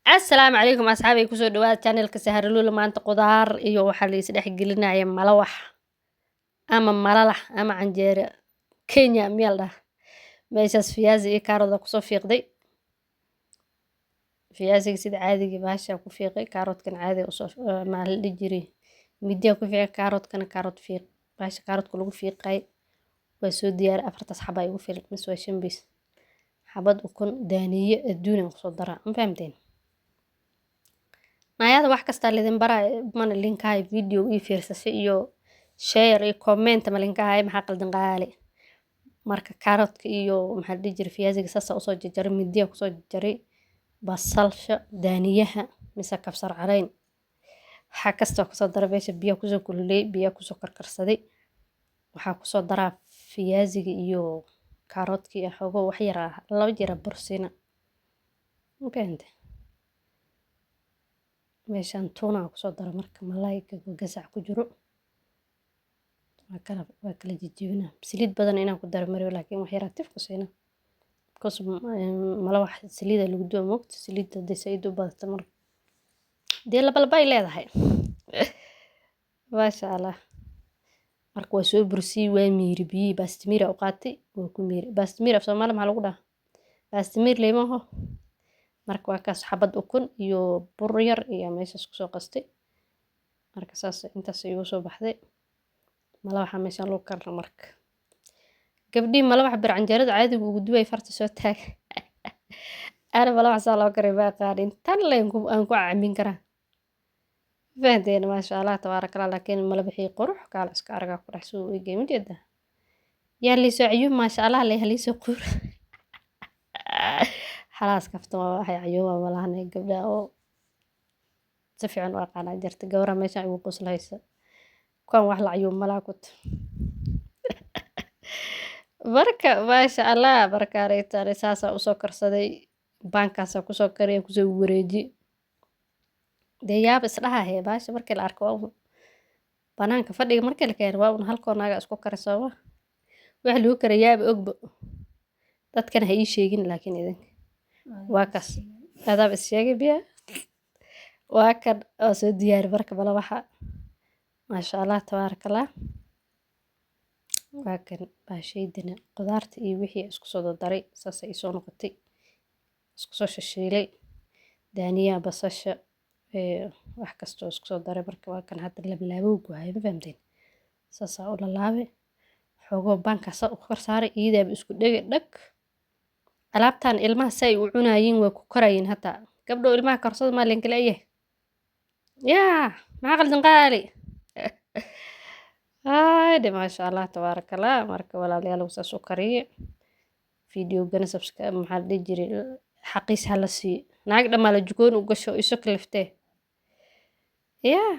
السلام عليكم أصحابي كسو دواد channelka Saharlula maanta qudaar iyo waxa la isdhex gelinaya malawax ama malalax ama canjeero Kenya meel dhah meeshaas fiyaasi iyo kaarooda kusoo fiiqday fiyaasiga sida caadiga baasha ku fiiqay kaaroodkan caadi usoo maal dhijiri midiya ku fiiqay kaaroodkan kaarood fiiq baasha kaaroodka lagu fiiqay waa soo diyaar afartas xaba ay ugu fiiqay mis waa shanbis xabad ukun daaniye adduun kusoo dara ma fahamteen nayada wax kasta lidin baraa mana linkahay video iyo fiirsasho iyo share iyo comment ma linkahay maxaa qaldan qaali marka kaaroodka iyo maxaa dhijir fiyaasiga sasa usoo jarjaray midiya kusoo jarjaray basalsha daaniyaha mise kabsar caleyn waxa kasta kusoo daray beesha biyo kusoo kululay biyo kusoo karkarsaday waxaa kusoo daraa fiyaasiga iyo kaaroodka iyo xogo wax yar ah laba jira bursina okay meeshaan tuuna kusoo dara marka malaayga gasac ku jiro waa kala jijibina saliid badan inaan ku daro mariyo laakiin wax yar tif ku siina because malawax saliida lagu duwa moogta saliida desayd u badata mar dee labalbay leedahay maasha allah marka waa soo bursii waa miiri biyi baastimira u qaatay waa ku miiri baastimira af Soomaali maxaa lagu dhahaa baastimir leemaho marka waa kaas xabad ukun iyo bur yar iyo meeshaas kusoo qastay marka saas intaas igu soo baxday malawaxa meeshaan loo karno marka gabdhii malawax bir canjeerada caadiga ugu duway farta soo taag ana malawax saa loo karay baa qaadin tan leen aan ku caamin karaa fahanteen maasha allah tabaaraka allah laakiin malawaxii qurux kaala iska argaa ku dhex soo eegay mideeda yaa liisoo ciyuum maasha allah lee liisoo qur xalaas kaftan waa waxay cayuuma malahan gabdha oo si fiican u aqaana jirta gawra meeshaan ugu qoslaysa kuwan wax la cayuum malaakut marka maasha allah barkaareytaane saasa usoo karsaday baankaasa kusoo kariya kusoo wareeji dee yaab isdhaha baasha markii la arko waa banaanka fadhiga markii la keeno waa un halkoo naaga isku karisoo wax lagu kara yaab ogba dadkan ha ii sheegin laakiin idinka waa kas adaab is sheegay biya waa kan oo soo diyaari marka malawaxa maasha allah tabaaraka allah waa kan baashaydina qudaarta iyo wixii isku soo daray saas ay soo noqotay isku soo shishiilay daaniya basasha wax kasta isku soo daray marka waa kan hadda lablaabo ku hay ma fahamteen saas oo la laabay xogo bankaas u karsaaray iidaab isku dhag alaabtan ilmaha say u cunaayeen waa ku karayin hata gabdho ilmaha karsada ma leen kala yahay yaa maxaa qaldan qaali de maasha allah tabaaraka allah marka walaalayaal saas u kariye video gana subscribe maxaa la dhihi jiray xaqiis hala sii naag dhamaala jukoon u gasho isu kaliftee yaa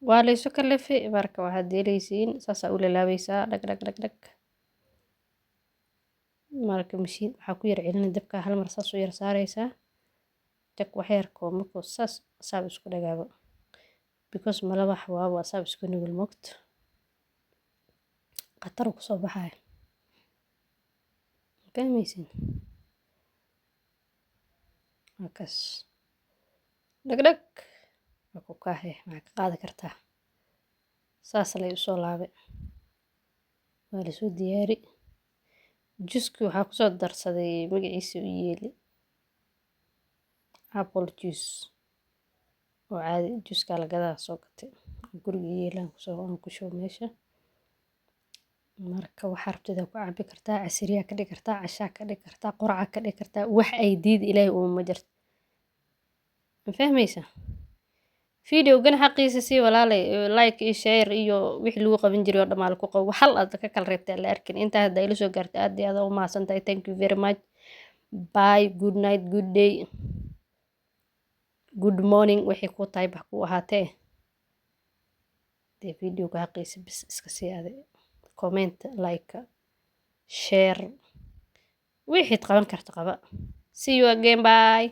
waa la isu kalifay marka waxaad deelaysiin saas u laalaabaysaa dhag marka mashiin waxaa ku yar celina dabka hal mar saas u yar saaraysaa jak wax yar koomako saas saab isku dhagaago because malawax waa saab isku nugul moogta qatar ku soo baxay fahmaysin markaas dhag waa ku kaahe maxaa ka qaadi kartaa saas lay usoo laabay waa la soo diyaari juice waxaa kusoo darsaday magaciisa u yeeli apple juice oo caadi juice la gadaa soo gatay guriga yeelan kusoo aan ku show meesha marka waxa rabtida ku cabi kartaa casriya ka dhigi kartaa cashaa ka dhigi kartaa quraac ka dhigi kartaa wax ay diid ilaahay uu ma jirto ma fahmaysa video gan xaqiisa si walaalay like iyo share iyo wixii lagu qaban jiray oo dhamaal ku qabo hal aad ka kala reebtay la arkin inta hadda ila soo gaartay aad iyo aad u mahadsantahay thank you very much bye good night good day good morning wixii ku tahay bax ku ahaatee dee video ka xaqiisa bis iska sii aad comment like share wixii qaban karta qaba see you again bye